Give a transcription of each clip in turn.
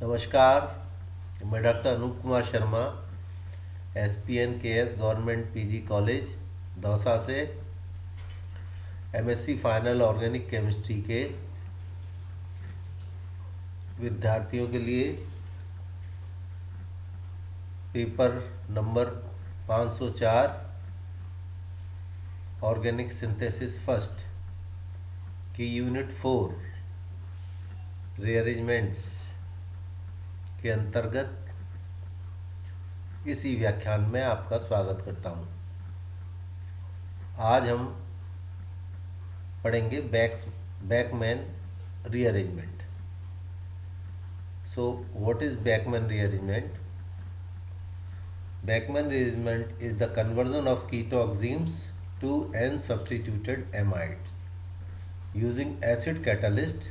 नमस्कार। मैं doctor Anoop Kumar Sharma, SPNKS government PG college Dausa से MSc फाइनल ऑर्गेनिक केमिस्ट्री के विद्यार्थियों के लिए paper number 504 organic synthesis first की यूनिट 4 रीअरेंजमेंट्स के अंतर्गत इसी व्याख्यान में आपका स्वागत करता हूं। आज हम पढ़ेंगे Beckmann rearrangement. So what is Beckmann rearrangement? Bachmann rearrangement is the conversion of ketoxenes to N-substituted amides using acid catalyst.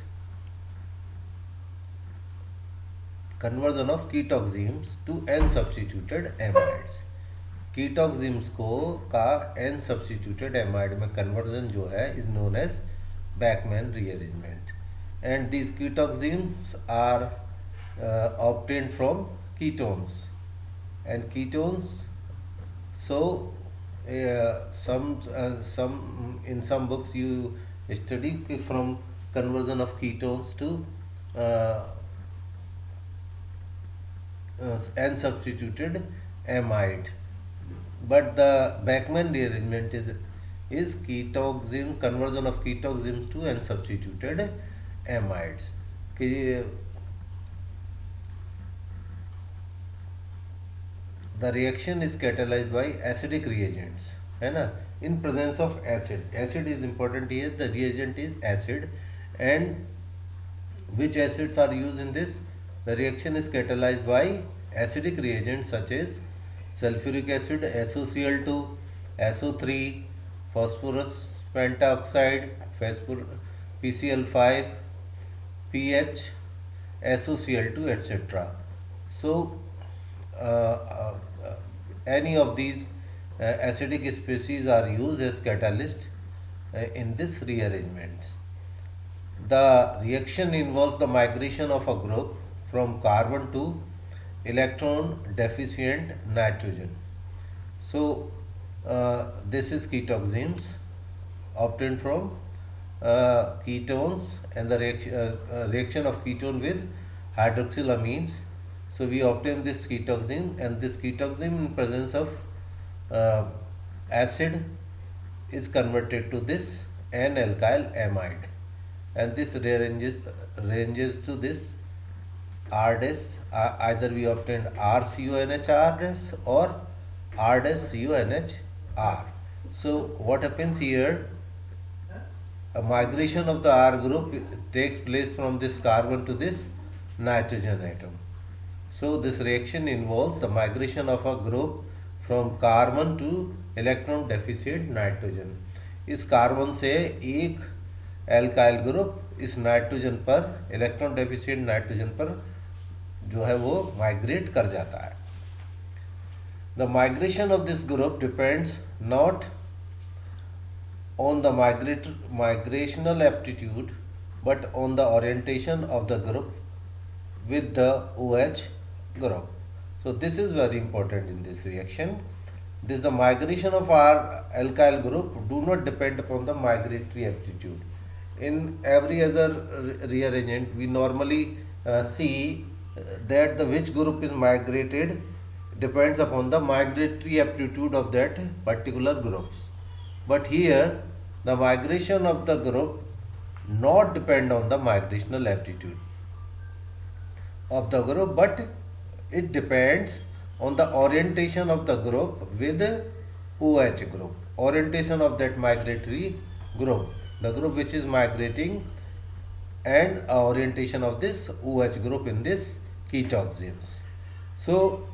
Conversion of ketoxenes to N-substituted amides. कीटोक्सिम्स को का N-substituted amide में conversion जो है is known as Bachmann rearrangement. And these ketoxenes are obtained from ketones. And ketones, so some in some books you study from conversion of ketones to N-substituted amide, but the Bachmann rearrangement is ketoxim conversion of ketoxins to N-substituted amides. The reaction is catalyzed by acidic reagents, है ना? In presence of acid. Acid is important here. The reagent is acid, and which acids are used in this? The reaction is catalyzed by acidic reagents such as sulfuric acid, SOCl2, SO3, phosphorus pentaoxide, PCl5, pH, SOCl2, etc. So any of these acidic species are used as catalyst in this rearrangement. The reaction involves the migration of a group from carbon to electron deficient nitrogen. So this is ketoxins obtained from ketones, and the reaction of ketone with hydroxylamines. So we obtain this ketoxin, and this ketoxin in presence of acid is converted to this N-alkyl amide, and this rearranges to this R-. Either we obtain RCONH or R-CONH-R. So what happens here? A migration of the R group takes place from this carbon to this nitrogen atom. So this reaction involves the migration of a group from carbon to electron deficient nitrogen. इस carbon से एक alkyl group इस nitrogen पर, electron deficient nitrogen पर जो है वो migrate कर जाता है. The migration of this group depends not on the migrational aptitude but on the orientation of the group with the OH group. So this is very important in this reaction. This the migration of our alkyl group do not depend upon the migratory aptitude. In every other rearrangement we normally see that the which group is migrated depends upon the migratory aptitude of that particular groups. But here the migration of the group not depend on the migrational aptitude of the group, but it depends on the orientation of the group with OH group, orientation of that migratory group, the group which is migrating, and orientation of this OH group in this ketoxins. So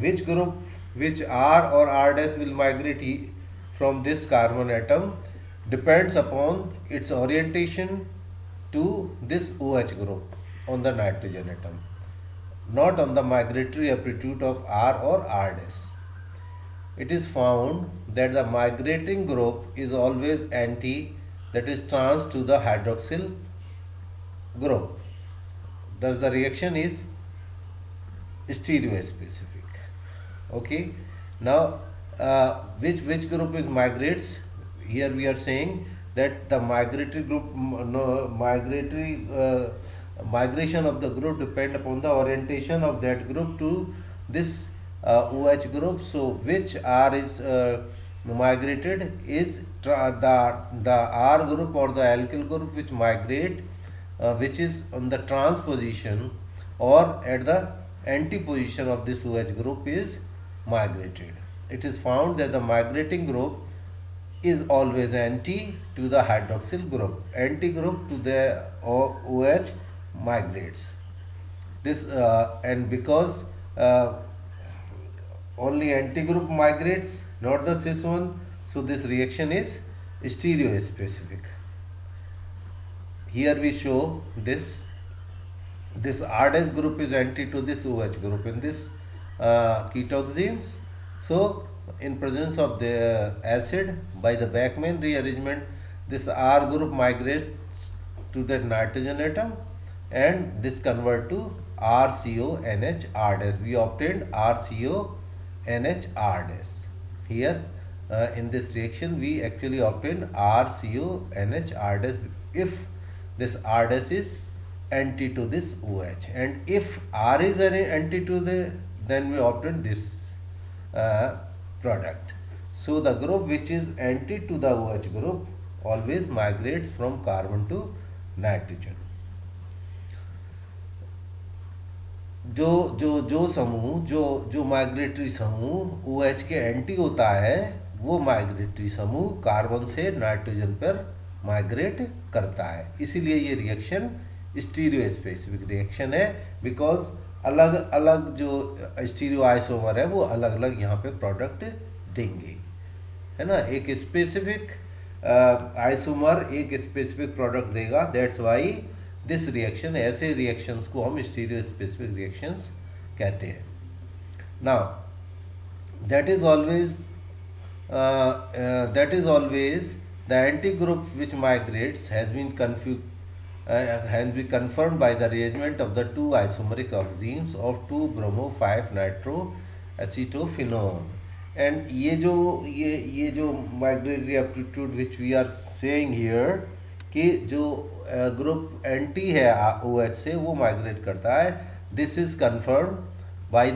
which group, which R or R dash will migrate from this carbon atom depends upon its orientation to this OH group on the nitrogen atom, not on the migratory aptitude of R or R dash. It is found that the migrating group is always anti, that is trans to the hydroxyl group. thus the reaction is stereospecific. Okay, now which group is migrates? Here we are saying that the migratory group, no, migratory migration of the group depend upon the orientation of that group to this OH group. So which R is migrated is the R group or the alkyl group which migrate, which is on the trans position or at the anti position of this OH group is migrated. It is found that the migrating group is always anti to the hydroxyl group. Anti group to the OH migrates. This and because only anti group migrates, not the cis one, so this reaction is stereospecific. Here we show this R dash group is anti to this OH group in this ketoxenes. So in presence of the acid by the Bachmann rearrangement, this R group migrates to the nitrogen atom and this convert to RCONH R dash. We obtained RCONH R dash. Here in this reaction we actually obtained RCONH R dash if this R dash is anti to this OH, and if R is anti to the, then we obtain this product. So the group which is anti to the OH group always migrates from carbon to nitrogen. जो समूह जो migratory समूह OH के anti होता है वो migratory समूह carbon से नाइट्रोजन पर माइग्रेट करता है. इसीलिए ये रिएक्शन स्टीरियो स्पेसिफिक रिएक्शन है, बिकॉज अलग अलग जो स्टीरियो आइसोमर है वो अलग अलग यहाँ पे प्रोडक्ट देंगे, है ना. एक स्पेसिफिक आइसोमर एक स्पेसिफिक प्रोडक्ट देगा. दैट्स वाई दिस रिएक्शन, ऐसे रिएक्शंस को हम स्टीरियो स्पेसिफिक रिएक्शंस कहते हैं. Now that is always the anti group which migrates has been confirmed by the rearrangement of the two isomeric oxygens of 2-bromo-5-nitroacetophenone. And ये जो migratory aptitude which we are saying here कि जो group anti है OH से वो migrate करता है, this is confirmed by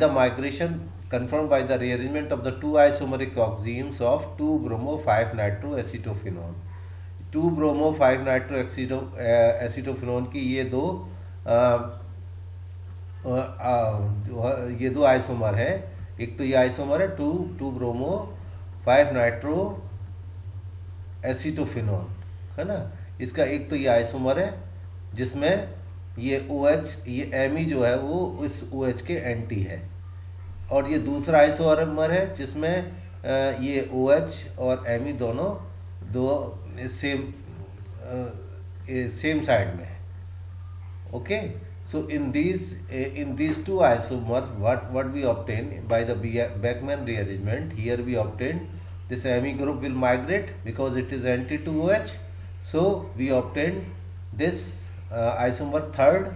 the rearrangement of the two isomeric oxygens of 2-bromo-5-nitroacetophenone. 2-bromo-5-nitroacetophenone की ये दो आइसोमर है. एक तो ये आइसोमर है 2-bromo-5-nitroacetophenone, है ना. इसका एक तो ये आइसोमर है जिसमें ये OH, ये Me जो है वो इस OH के एंटी है, और ये दूसरा आइसोमर है जिसमें ये OH और Me दोनों दो सेम साइड में है. Okay, so in these two isomers what we obtain by the Bachmann rearrangement, here we obtain this Me group will migrate because it is anti to OH. So we obtain this isomer third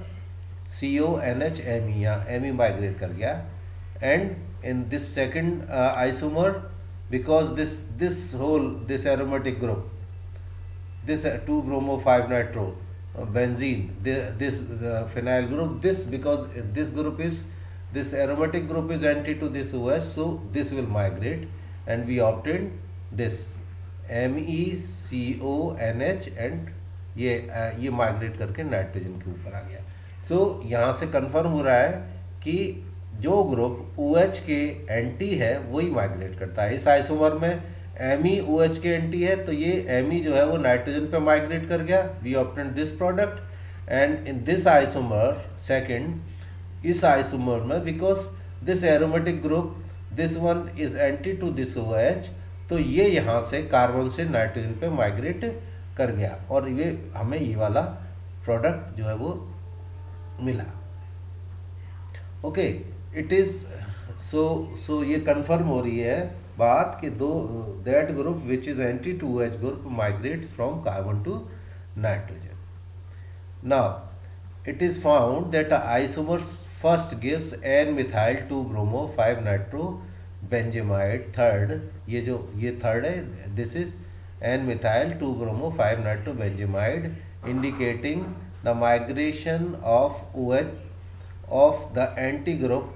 CONH Me, यहाँ Me migrate कर गया. And in this second isomer, because this aromatic group, this 2-bromo-5-nitro benzene, this phenyl group, because this group is, this aromatic group is anti to this OH, so this will migrate and we obtain this MECONH and ये migrate करके nitrogen के ऊपर आ गया. सो यहाँ से confirm हो रहा है कि जो ग्रुप OH के एंटी है वही माइग्रेट करता है. इस आइसोमर में Me OH के एंटी है तो ये Me जो है वो नाइट्रोजन पे माइग्रेट कर गया. We obtain this product. And in this isomer second, इस आइसोमर में because this aromatic group, this one is anti to this OH, तो ये यहाँ से कार्बन से नाइट्रोजन पे माइग्रेट कर गया और ये हमें ये वाला प्रोडक्ट जो है वो मिला. ओके, इट इज सो ये कंफर्म हो रही है बात कि that group which is anti to OH group migrate from carbon to nitrogen. Now it is found that a isomer first gives n-methyl 2-bromo 5-nitrobenzamide. Third, ये third है, this is n-methyl 2-bromo 5-nitrobenzamide, indicating the migration of OH of the anti-group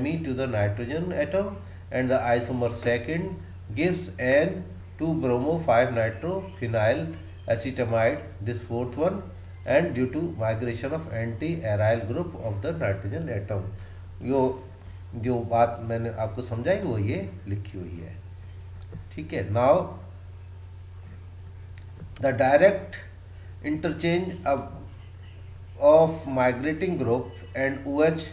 Me to the nitrogen atom, and the isomer second gives n-2-bromo 5-nitrophenyl acetamide, this fourth one, and due to migration of anti-aryl group of the nitrogen atom. जो बात मैंने आपको समझाई वो ये लिखी हुई है, ठीक है. Now the direct interchange of migrating group and OH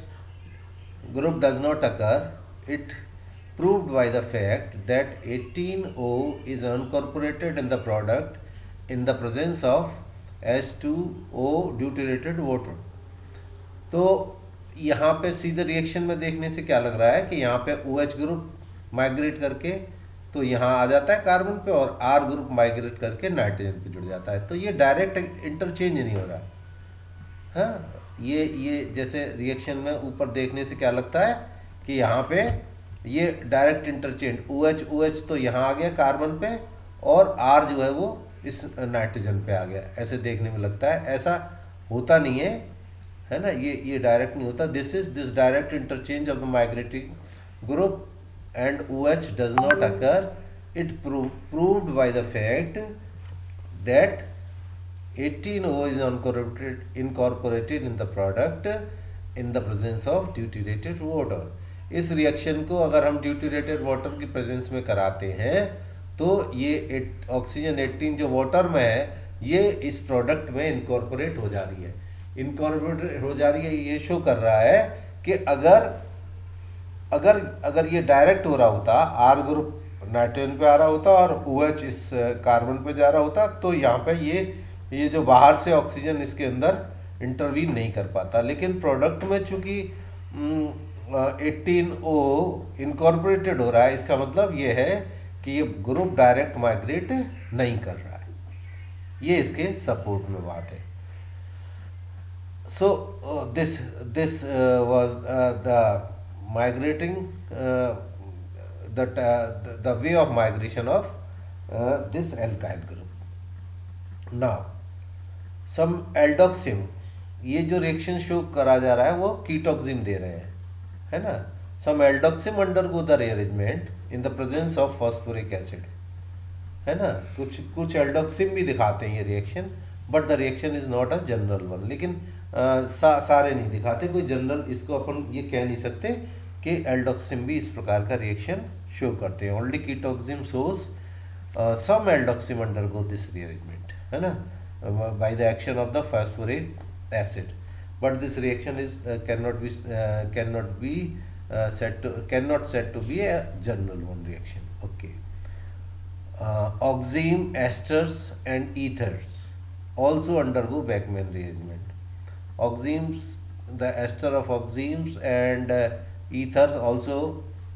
group does not occur. It proved by the fact that 18O is incorporated in the product in the presence of H2O deuterated water. तो यहाँ पे सीधे reaction में देखने से क्या लग रहा है कि यहाँ पे OH ग्रुप माइग्रेट करके तो यहाँ आ जाता है कार्बन पे, और R ग्रुप माइग्रेट करके नाइट्रोजन पे जुड़ जाता है. तो ये डायरेक्ट इंटरचेंज नहीं हो रहा. हाँ, ये जैसे रिएक्शन में ऊपर देखने से क्या लगता है कि यहाँ पे ये डायरेक्ट इंटरचेंज OH तो यहाँ आ गया कार्बन पे, और R जो है वो इस नाइट्रोजन पे आ गया, ऐसे देखने में लगता है. ऐसा होता नहीं है ना, ये डायरेक्ट नहीं होता. This direct interchange of the migrating group and OH does not occur. It proved by the fact that 18O is incorporated in the product in the presence of deuterated water. इस reaction को अगर हम ड्यूटेरेटेड water की presence में कराते हैं तो ये ऑक्सीजन 18 जो वाटर में है ये इस प्रोडक्ट में इनकॉर्पोरेट हो जा रही है. इनकॉर्पोरेट हो जा रही है, ये शो कर रहा है कि अगर ये डायरेक्ट हो रहा होता, आर ग्रुप नाइट्रोजन पे आ रहा होता और OH इस कार्बन पे जा रहा होता, तो यहाँ पे ये जो बाहर से ऑक्सीजन इसके अंदर इंटरवीन नहीं कर पाता. लेकिन प्रोडक्ट में चूंकि 18O इनकॉर्पोरेटेड हो रहा है, इसका मतलब ये है कि ये ग्रुप डायरेक्ट माइग्रेट नहीं कर रहा है. ये इसके सपोर्ट में बात है. So this was the migrating the way of migration of this alkyl group. Now some aldoxime, ये जो रिएक्शन शो करा जा रहा है वो कीटोक्सिम दे रहे हैं, है ना. Some aldoxime undergo the rearrangement in the presence of phosphoric acid, है ना. कुछ एल्डोक्सिम भी दिखाते हैं ये reaction, but the reaction is not a general one. लेकिन सारे नहीं दिखाते. कोई जनरल इसको अपन ये कह नहीं सकते कि एल्डोक्सिम भी इस प्रकार का रिएक्शन शो करते हैं. Only ketoxime shows some aldoxime undergo this rearrangement, है ना, by the action of the phosphoric acid, but this reaction is cannot be said to be a general one reaction. Okay. Oxime esters and ethers also undergo Beckmann rearrangement. Oximes, the ester of oximes and ethers also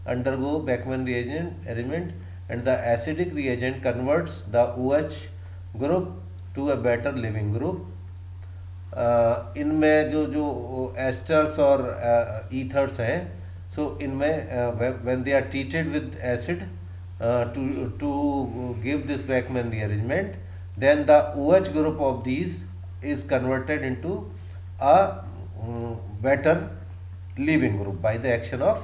undergo Beckmann rearrangement, and the acidic reagent converts the OH group to a better living group. इनमें जो esters और ethers हैं, so इनमें when they are treated with acid to give this Beckmann rearrangement, then the OH group of these is converted into a better living group by the action of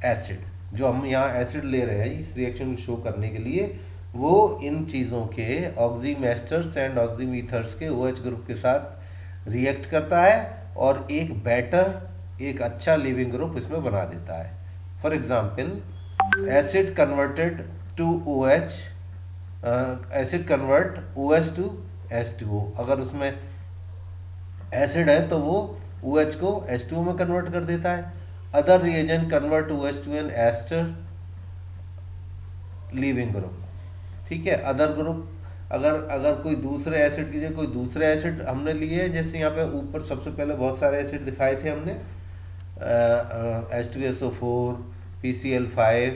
acid. जो हम यहाँ acid ले रहे हैं इस reaction को show करने के लिए, वो इन चीज़ों के ऑक्सीम एस्टर्स एंड ऑक्सीम ईथर्स के OH ग्रुप के साथ रिएक्ट करता है और एक अच्छा लिविंग ग्रुप इसमें बना देता है. For example acid converted to OH, acid convert OH to H2O. अगर उसमें एसिड है तो वो OH को H2O में कन्वर्ट कर देता है. Other reagent convert OH to an ester living group, ठीक है. अदर ग्रुप अगर कोई दूसरे एसिड की जगह कोई दूसरे एसिड हमने लिए, जैसे यहाँ पे ऊपर सबसे पहले बहुत सारे एसिड दिखाए थे हमने, H2SO4, PCl5,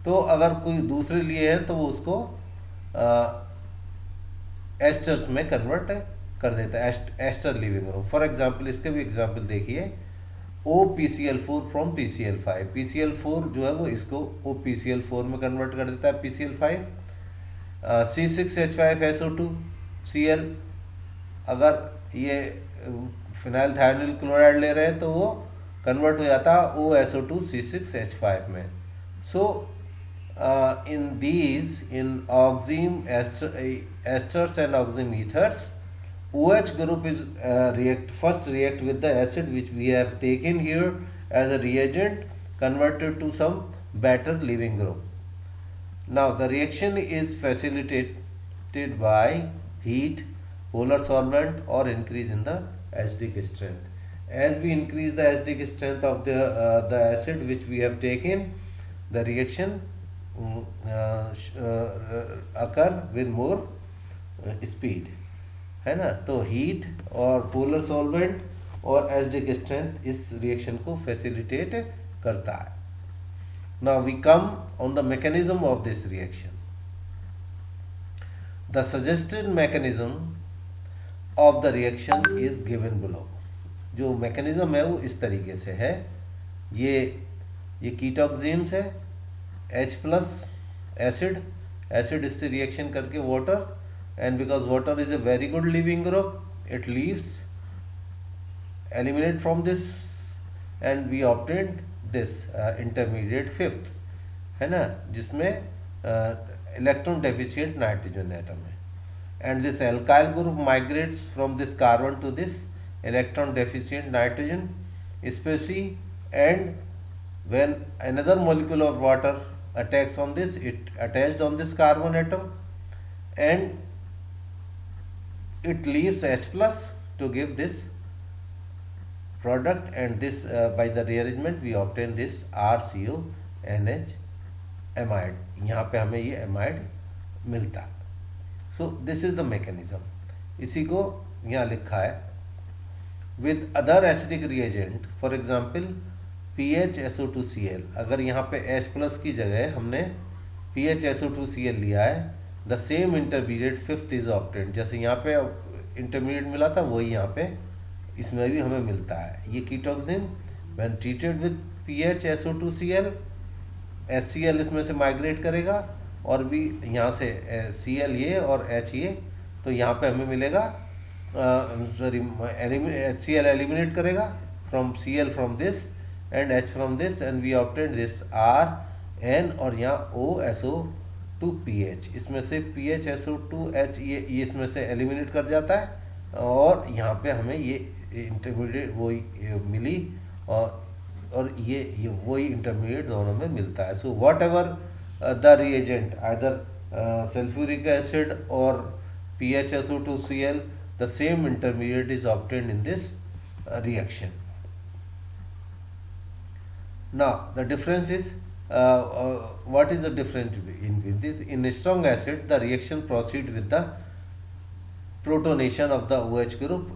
तो अगर कोई दूसरे लिए हैं तो वो उसको एस्टर्स में कन्वर्ट कर देता है ester living group. For example इसके भी एग्जाम्पल देखिए, OPCl4 फ्रॉम PCl5, PCl4 जो है वो इसको OPCl4 में कन्वर्ट कर देता है PCl5। C6H5SO2Cl, अगर ये फिनाइल थायोनिल क्लोराइड ले रहे हैं तो वो कन्वर्ट हो जाता है OSO2 C6H5 में। सो in these, in oxime esters and oxime ethers, OH group is first react with the acid which we have taken here as a reagent, converted to some better leaving group. Now the reaction is facilitated by heat, polar solvent, or increase in the acidic strength. As we increase the acidic strength of the acid which we have taken, the reaction occur with more speed, है ना। तो heat और polar solvent और acidic strength इस reaction को facilitate करता है। Now we come on the mechanism of this reaction. The suggested mechanism of the reaction is given below. जो मैकेनिज्म है वो इस तरीके से है, ये कीटोक्सिम्स है, H+ एसिड, एसिड इससे रिएक्शन करके water, and because water is a very good leaving group, it leaves, eliminate from this, and we obtained this intermediate fifth, है ना, जिसमें इलेक्ट्रॉन डेफिशिएंट नाइट्रोजन एटम है। and this alkyl group migrates from this carbon to this electron deficient nitrogen species, and when another molecule of water attacks on this, it attached on this carbon atom and it leaves H+ to give this product, and this by the rearrangement we obtain this RCONH amide. यहाँ पे हमें ये amide मिलता है। So this is the mechanism. इसी को यहाँ लिखा है with other acidic reagent, for example PHSO2Cl। अगर यहाँ पे H+ की जगह हमने PHSO2Cl लिया है, the same intermediate fifth is obtained। जैसे यहाँ पे intermediate मिला था वही यहाँ पे इसमें भी हमें मिलता है। ये कीटोक्सिन when treated with PHSO2Cl, HCl इसमें से माइग्रेट करेगा और भी यहाँ से Cl ये और H ये, तो यहाँ पे हमें मिलेगा HCl एलिमिनेट करेगा from Cl from this and H from this, and we obtain this RN और यहाँ OSO2PH। इसमें से PHSO2H ये इसमें से एलिमिनेट कर जाता है और यहाँ पे हमें ये इंटरमीडिएट वही मिली और ये वही इंटरमीडिएट दोनों में मिलता है। So what ever the reagent, either sulphuric acid और PHSO2Cl, the same intermediate is obtained in this reaction. Now the difference is what is the difference in this? In strong acid the reaction proceed with the protonation of the OH group।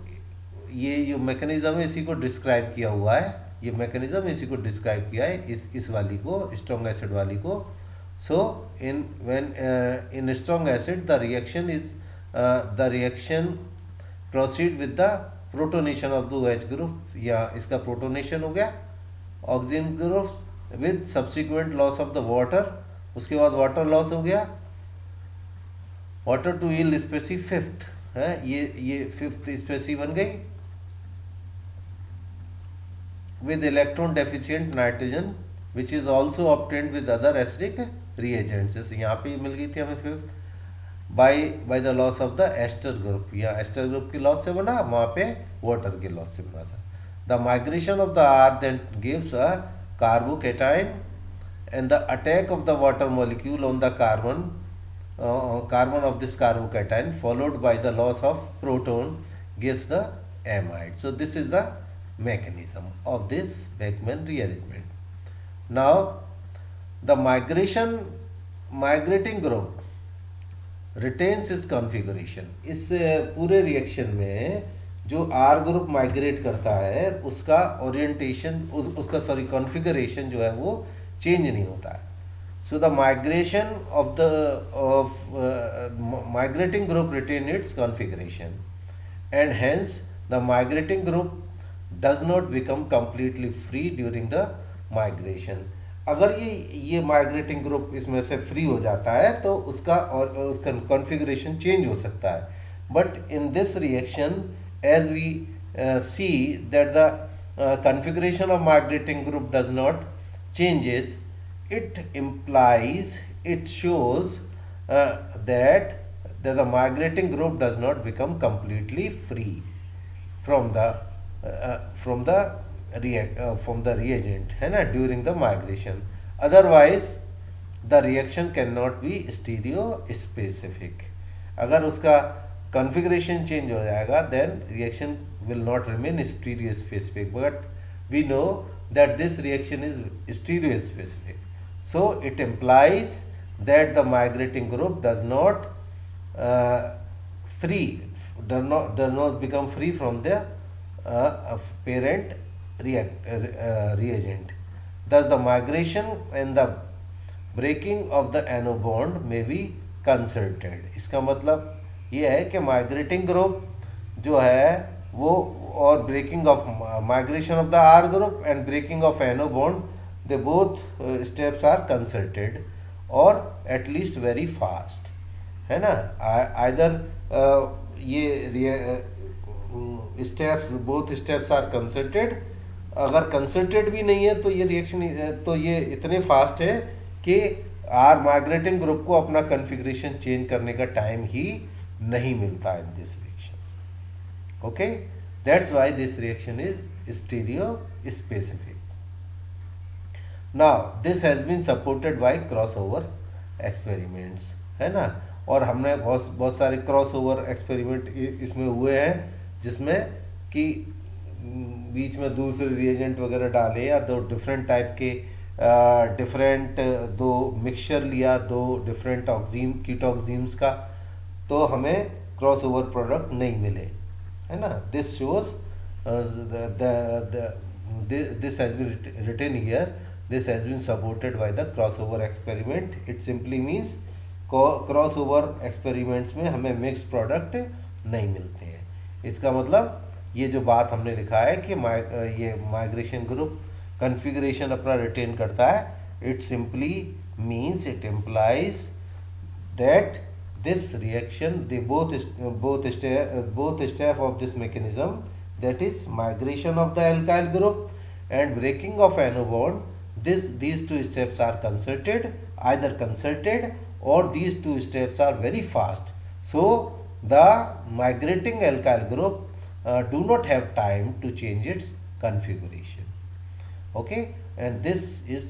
ये जो mechanism है इसी को describe किया हुआ है, ये mechanism इसी को डिस्क्राइब किया है इस वाली को, स्ट्रॉन्ग एसिड वाली को। So in strong acid the reaction proceed with the protonation of the OH group, या इसका प्रोटोनेशन हो गया oxygen group with subsequent loss of the water, उसके बाद वाटर लॉस हो गया, water to yield species fifth है, ये फिफ्थ स्पेसी बन गई with electron deficient nitrogen which is also obtained with other acidic reagents। जैसे यहाँ पे मिल गई थी हमें fifth by the loss of the ester group, या ester group की लॉस से बना, वहाँ पे water के लॉस से बना था। The migration of the R then gives a carbocation, and the attack of the water molecule on the carbon of this carbocation followed by the loss of proton gives the amide। So this is the mechanism of this Beckmann rearrangement। Now the migrating group retains its configuration। इस पूरे reaction में जो R group migrate करता है उसका orientation उसका configuration जो है वो चेंज नहीं होता है। So the migration of migrating group retain its configuration, and hence the migrating group does not become completely free during the migration. अगर ये माइग्रेटिंग ग्रुप इसमें से फ्री हो जाता है तो उसका कॉन्फ़िगरेशन चेंज हो सकता है. But in this reaction as we see that the configuration of migrating group does not changes, it implies, it shows that the migrating group does not become completely free from the reagent, है ना, during the migration. Otherwise the reaction cannot be stereo specific. अगर उसका configuration change हो जाएगा then reaction will not remain stereo specific, but we know that this reaction is stereo specific. So it implies that the migrating group does not become free from the parent reagent. Thus the migration and the breaking of the NO bond may be concerted. इसका मतलब ये है कि migrating group जो है वो और breaking of migration of the R group and breaking of NO bond, they both steps are concerted or at least very fast, है ना. either ये steps, both steps are concerted. अगर concerted भी नहीं है तो ये reaction तो ये इतने fast है कि R migrating group को अपना configuration change करने का time ही नहीं मिलता in this reaction. Okay, that's why this reaction is stereo specific. Now this has been supported by crossover experiments, है ना. और हमने बहुत सारे क्रॉसओवर एक्सपेरिमेंट इसमें हुए हैं जिसमें कि बीच में दूसरे रिएजेंट वगैरह डाले या दो डिफरेंट टाइप के दो मिक्सचर लिया, दो डिफरेंट ऑक्सीम कीटोक्सीम्स का, तो हमें क्रॉसओवर प्रोडक्ट नहीं मिले, है ना. This shows this has been written here, this has been supported by the crossover experiment. It simply means crossover experiments में हमें मिक्स प्रोडक्ट नहीं मिलते हैं. इसका मतलब ये जो बात हमने लिखा है कि ये माइग्रेशन ग्रुप कॉन्फ़िगरेशन अपना रिटेन करता है, it simply means, it implies that this reaction they both step of this mechanism, that is migration of the alkyl group and breaking of NO bond, these two steps are either concerted or these two steps are very fast. So the migrating alkyl group do not have time to change its configuration. Okay, and this is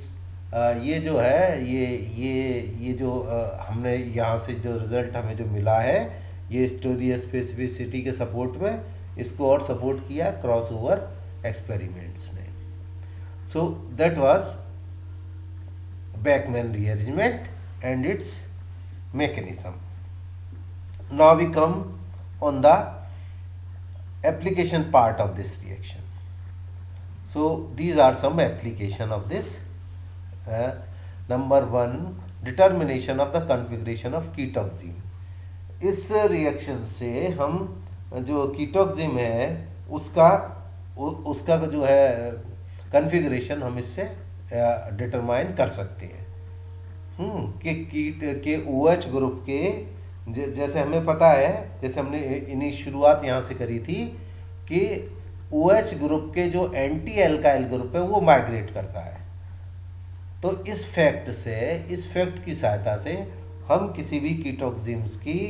ये जो है ये जो हमने यहाँ से जो result हमें जो मिला है ये स्टोरी स्पेसिफिसिटी के सपोर्ट में, इसको और सपोर्ट किया क्रॉसओवर एक्सपेरिमेंट्स ने. So that was Bachmann rearrangement and its mechanism. Now we come on the application part of this reaction. So these are some application of this. Number 1, determination of the configuration of ketoxim. इस reaction से हम जो कीटोक्सिम है उसका जो है configuration हम इससे डिटरमाइन कर सकते हैं. कि कीट के OH ग्रुप के जैसे हमें पता है, जैसे हमने इन्हीं शुरुआत यहाँ से करी थी कि OH ग्रुप के जो एंटी एल्काइल ग्रुप है वो माइग्रेट करता है. तो इस फैक्ट की सहायता से हम किसी भी कीटोक्सिम्स की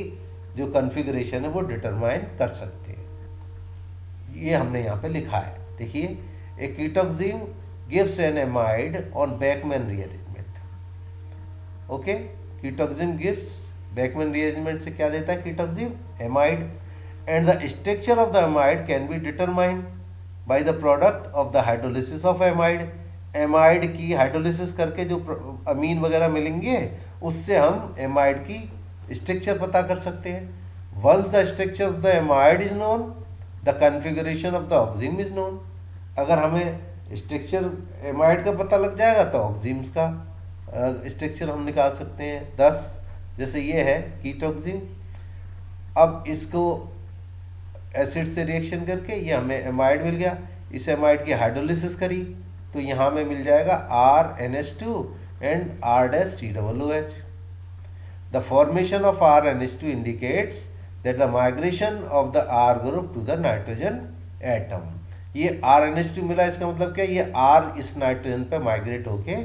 जो कॉन्फ़िगरेशन है वो डिटरमाइन कर सकते हैं. ये हमने यहाँ पे लिखा है, देखिए. A ketoxim gives an amide on Bachmann rearrangement. Okay, ketoxim gives Bachmann rearrangement से क्या देता है ketoxim? Amide, and the structure of the amide can be determined by the product of the hydrolysis of amide. amide की hydrolysis करके जो अमीन वगैरह मिलेंगे उससे हम amide की स्ट्रक्चर पता कर सकते हैं. Once the structure of the amide is known, the configuration of the oxime is known. अगर हमें स्ट्रक्चर एमाइड का पता लग जाएगा तो ऑक्सीम्स का स्ट्रक्चर हम निकाल सकते हैं. 10 जैसे ये है कीटोक्सिम. अब इसको एसिड से रिएक्शन करके ये हमें एमाइड मिल गया। इस एमाइड की हाइड्रोलिसिस करी तो यहाँ में मिल जाएगा RNH2 and R'COOH। The formation of RNH2 indicates that the migration of the R group to the nitrogen atom। ये RNH2 मिला, इसका मतलब क्या, ये R इस नाइट्रोजन पे माइग्रेट होके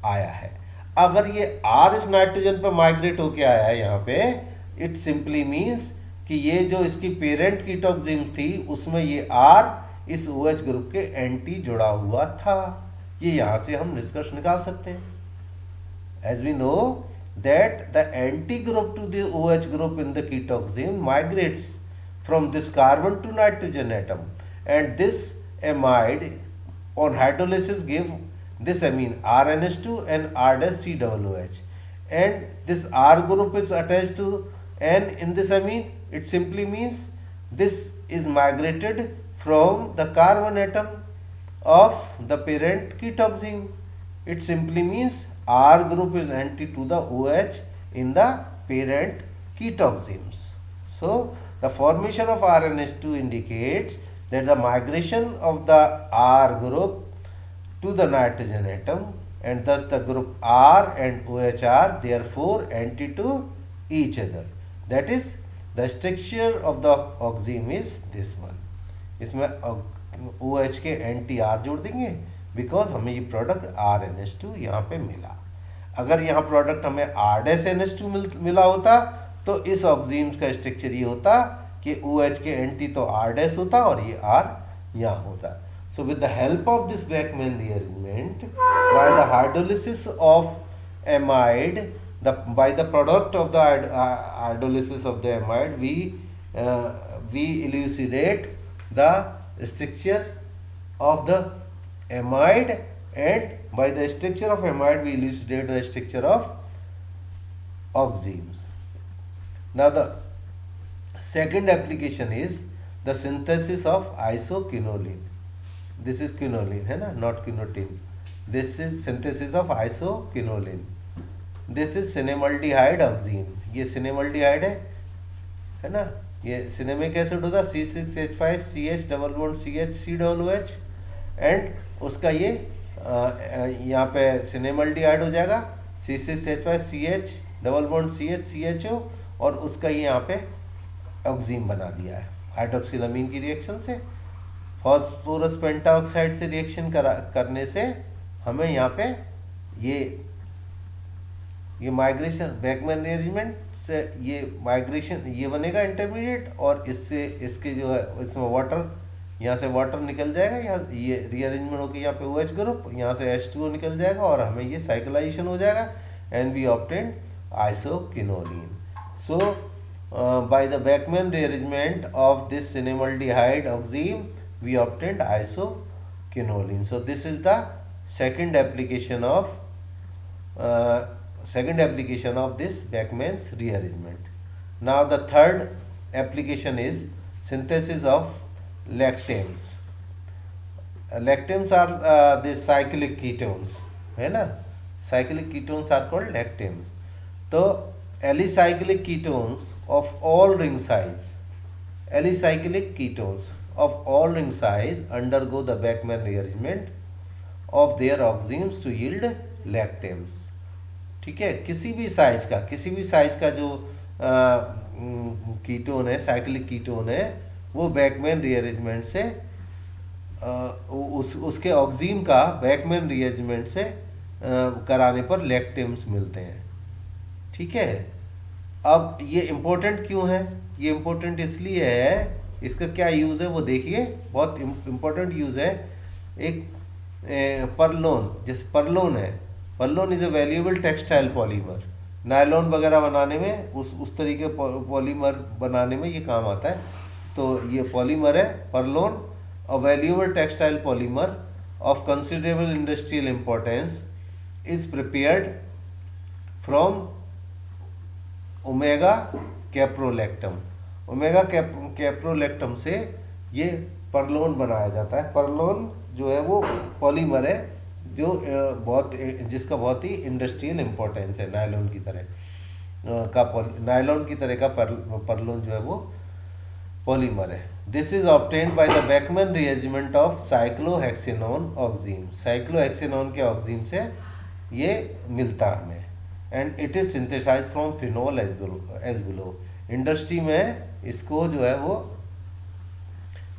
आया है। अगर ये R इस नाइट्रोजन पे माइग्रेट होके आया है यहाँ पे, इट सिंपली मीन्स कि ये जो इसकी पेरेंट कीटोक्सिम थी उसमें ये R इस OH ग्रुप के एंटी जुड़ा हुआ था। ये यहाँ से हम निष्कर्ष निकाल सकते हैं। As we know that the anti group to the OH group in the ketoxime migrates from this carbon to nitrogen atom, and this amide on hydrolysis give this amine RNH2 and R'(COOH), and this R group is attached to N in this amine. It simply means this is migrated from the carbon atom of the parent ketoxime. It simply means R group is anti to the OH in the parent ketoximes. So the formation of RNH2 indicates that the migration of the R group to the nitrogen atom, and thus the group R and OH are therefore anti to each other. That is, the structure of the oxime is this one. इसमें OH के anti R जोड़ देंगे because हमें ये product RNH2 यहाँ पे मिला। अगर यहाँ प्रोडक्ट हमें R'(NH2) मिला होता तो इस ऑक्सीम्स का स्ट्रक्चर ये होता कि OH के एंटी तो R' होता और ये R यहाँ होता। So with the help of this Beckmann rearrangement, by the hydrolysis of amide, by the product of the hydrolysis of the amide, we elucidate the structure of the amide, and by the structure of amide we elucidate the structure of oximes. Now the second application is the synthesis of isoquinoline. This is quinoline, है ना, not quinotin. This is synthesis of isoquinoline. This is cinemaldehyde oxime. ये cinemaldehyde है ना, ये cinnamic acid होता है C6H5CH double bond CH COOH, and उसका ये यहाँ पे cinemaldehyde हो जाएगा C6H5CH double bond CH CHO, और उसका ये यहाँ पे ऑक्सीम बना दिया है हाइड्रोक्सिलामीन की रिएक्शन से। फॉस्फोरस पेंटाऑक्साइड से रिएक्शन करने से हमें यहाँ पे ये माइग्रेशन बैकमैन रीअरेंजमेंट से ये माइग्रेशन ये बनेगा इंटरमीडिएट, और इससे इसके जो है इसमें वाटर, यहाँ से वाटर निकल जाएगा, यहाँ ये रीअरेंजमेंट होकर यहाँ पे OH ग्रुप, यहाँ से H2O निकल जाएगा और हमें ये साइक्लाइजेशन हो जाएगा and we obtain isoquinoline. So by the Beckmann rearrangement of this cinemaldehyde oxime we obtained isoquinoline. So this is the second application of this Beckmann's rearrangement. Now the third application is synthesis of lactames. Lactames are the cyclic ketones, है ना, cyclic ketones are called lactames. तो alicyclic ketones of all ring size, alicyclic ketones of all ring size undergo the Beckmann rearrangement of their oximes to yield lactames. ठीक है, किसी भी size का जो ketone है, साइक्लिक कीटोन है, वो बैकमैन रीअरेंजमेंट से उसके ऑक्सीम का बैकमैन रीअरेंजमेंट से कराने पर लैक्टेम्स मिलते हैं। ठीक है, अब ये इम्पोर्टेंट क्यों है? ये इम्पोर्टेंट इसलिए है, इसका क्या यूज़ है वो देखिए, बहुत इम्पोर्टेंट यूज़ है। एक परलोन, जैसे परलोन है, Perlon is a valuable textile polymer. Nylon वगैरह बनाने में उस तरीके पॉलीमर बनाने में ये काम आता है। तो ये पॉलीमर है Perlon, a valuable textile polymer of considerable industrial importance is prepared from omega caprolactam. Omega caprolactam से ये परलोन बनाया जाता है। परलोन जो है वो पॉलीमर है जो जिसका बहुत ही इंडस्ट्रियल इम्पोर्टेंस है। नायलॉन की तरह का परलोन जो है वो पॉलीमर है। This is obtained by the Beckmann rearrangement of cyclohexanone oxime. Cyclohexanone के ऑक्सीम से ये मिलता हमें। And it is synthesise from phenol as below. Industry में इसको जो है वो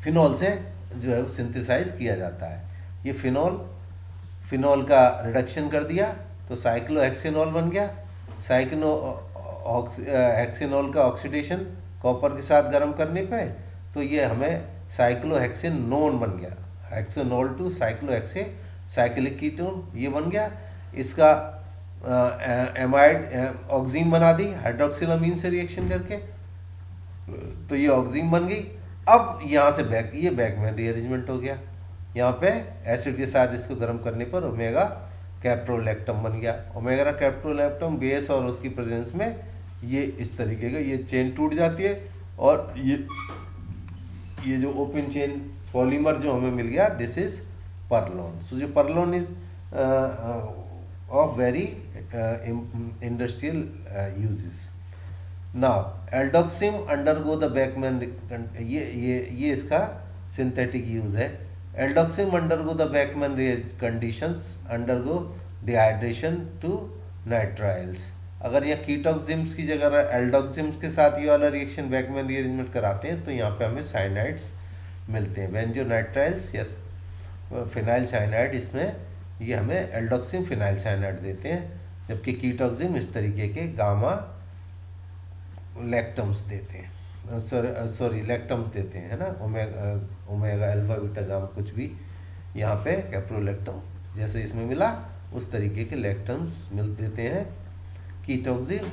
फिनोल से जो है सिंथेसाइज किया जाता है। ये फिनोल का रिडक्शन कर दिया तो साइक्लोहेक्सिनोल बन गया। हेक्सिनोल का ऑक्सीडेशन कॉपर के साथ गर्म करने पे तो ये हमें साइक्लोहेक्सिनोन बन गया। हेक्सिनोल टू साइक्लोहेक्से साइक्लिक कीटोन ये बन गया। इसका एमाइड ऑक्सीम बना दी हाइड्रोक्सिल अमीन से रिएक्शन करके, तो ये ऑक्सीम बन गई। अब यहाँ से ये बैकमैन रीअरेंजमेंट हो गया। यहाँ पे एसिड के साथ इसको गर्म करने पर ओमेगा कैप्रोलैक्टम बन गया। ओमेगा कैप्रोलैक्टम बेस और उसकी प्रेजेंस में ये इस तरीके का ये चेन टूट जाती है और ये जो ओपन चेन पॉलीमर जो हमें मिल गया दिस इज पर्लोन। सो जो Perlon is of very industrial uses. Now aldoxime undergo the Beckmann, ये इसका सिंथेटिक यूज है। Aldoxime undergo the Beckmann conditions undergo dehydration to nitriles. अगर यहाँ कीटोक्सिम्स की जगह एल्डोक्सिम्स के साथ ये वाला रिएक्शन बैकमैन रीअरेंजमेंट कराते हैं तो यहाँ पे हमें साइनाइड्स मिलते हैं। बेंजोनाइट्राइल्स या फिनाइल साइनाइड, इसमें ये हमें एल्डोक्सिम फिनाइल साइनाइड देते हैं, जबकि कीटोक्सिम इस तरीके के गामा लैक्टम्स देते हैं, सॉरी लैक्टम्स देते हैं, है ना। ओमेगा अल्फा बीटा गामा कुछ भी यहाँ पे कैप्रोलैक्टम जैसे इसमें मिला उस तरीके के लैक्टम्स मिल देते हैं कीटोक्सिम,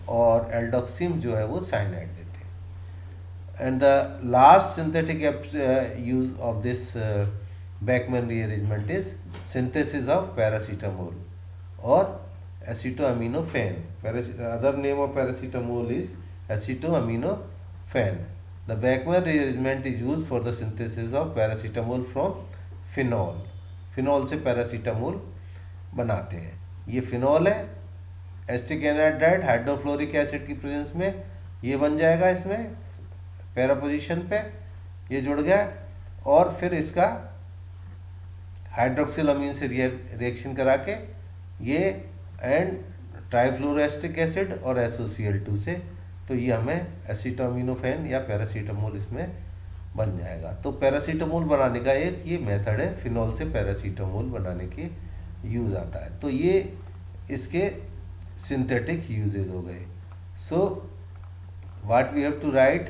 और एल्डोक्सिम जो है वो साइनाइड देते हैं। And the last synthetic use of this Beckmann rearrangement is synthesis of paracetamol और acetoaminophen. Other name of paracetamol is acetoaminophen. The Beckmann rearrangement is used for the synthesis of paracetamol from phenol. Phenol से paracetamol बनाते हैं। ये phenol है, asterisk anhydride hydrofluoric acid की presence में ये बन जाएगा, इसमें पैरा पोजीशन पे ये जुड़ गया, और फिर इसका हाइड्रोक्सिल अमीन से रिएक्शन करा के ये एंड ट्राइफ्लोरोएस्टिक एसिड और SOCl2 से, तो ये हमें एसिटामिनोफेन या पैरासीटामोल इसमें बन जाएगा। तो पैरासीटामोल बनाने का एक ये मेथड है, फिनॉल से पैरासीटामोल बनाने के यूज आता है। तो ये इसके सिंथेटिक यूजेज हो गए। So what we have to write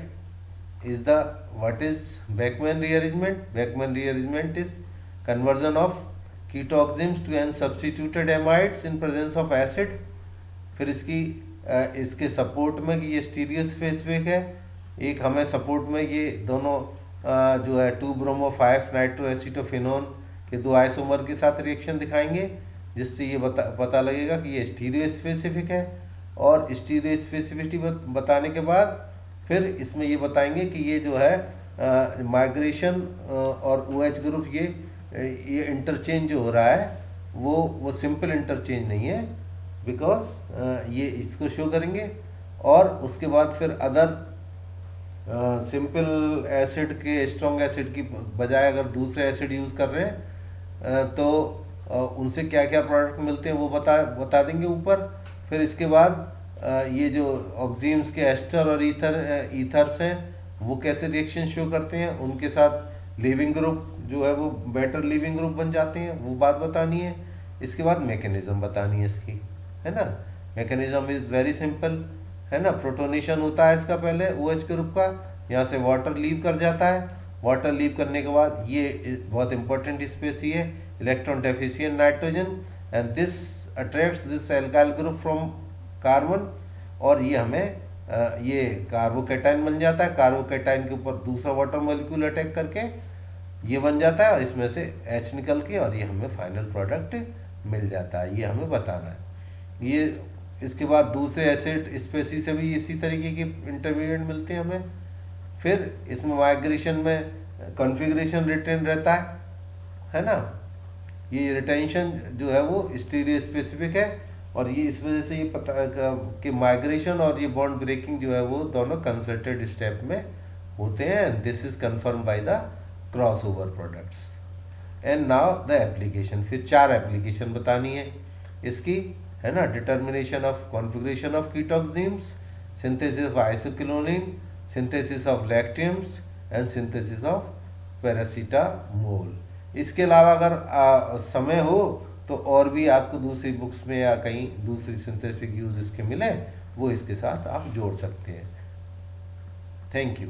is the what is Beckmann rearrangement. Beckmann rearrangement is conversion of ketoxims to an substituted amides in presence of acid। फिर इसके सपोर्ट में कि ये स्टीरियो स्पेसिफिक है, एक हमें सपोर्ट में ये दोनों जो है 2-bromo-5 नाइट्रोएसिटोफिनोन के दो आइसोमर के साथ रिएक्शन दिखाएंगे, जिससे ये पता लगेगा कि ये स्टीरियो स्पेसिफिक है। और स्टीरियो स्पेसिफिसिटी बताने के बाद फिर इसमें ये बताएंगे कि ये जो है माइग्रेशन और OH ग्रुप ये इंटरचेंज जो हो रहा है वो सिंपल इंटरचेंज नहीं है, बिकॉज ये इसको शो करेंगे। और उसके बाद फिर अदर सिंपल एसिड के स्ट्रॉन्ग एसिड की बजाय अगर दूसरे एसिड यूज कर रहे हैं तो उनसे क्या क्या प्रोडक्ट मिलते हैं वो बता देंगे ऊपर। फिर इसके बाद ये जो ऑक्सीम्स के एस्टर और ईथर्स हैं वो कैसे रिएक्शन शो करते हैं, उनके साथ लिविंग ग्रुप जो है वो बेटर लिविंग ग्रुप बन जाते हैं, वो बात बतानी है। इसके बाद मैकेनिज्म बतानी है इसकी, है ना। मैकेनिज्म इज वेरी सिंपल, है ना। प्रोटोनेशन होता है इसका पहले OH ग्रुप का, यहाँ से वाटर लीव कर जाता है। वाटर लीव करने के बाद ये बहुत इंपॉर्टेंट स्पेसी है electron deficient nitrogen, and this attracts this alkyl group from carbon, और ये हमें ये कार्बोकैटायन बन जाता है। कार्बोकैटायन के ऊपर दूसरा वाटर मॉलिक्यूल अटैक करके ये बन जाता है, और इसमें से H निकल के और ये हमें फाइनल प्रोडक्ट मिल जाता है। ये हमें बताना है। ये इसके बाद दूसरे एसिड स्पेसी से भी इसी तरीके के इंटरमीडिएट मिलते हैं हमें। फिर इसमें माइग्रेशन में कॉन्फ़िगरेशन रिटेन रहता है ना। ये रिटेंशन जो है वो स्टीरियो स्पेसिफिक है, और ये इस वजह से ये पता कि माइग्रेशन और ये बॉन्ड ब्रेकिंग जो है वो दोनों कंसल्टेड स्टेप में होते हैं. This is confirm by the cross over products. And now the application. फिर 4 एप्लीकेशन बतानी है इसकी, है ना. Determination of configuration of ketoximes, synthesis of isoquinoline, synthesis of lactams and synthesis of paracetamol. इसके अलावा अगर समय हो तो और भी आपको दूसरी बुक्स में या कहीं दूसरी सिंथेटिक यूज इसके मिले, वो इसके साथ आप जोड़ सकते हैं. Thank you.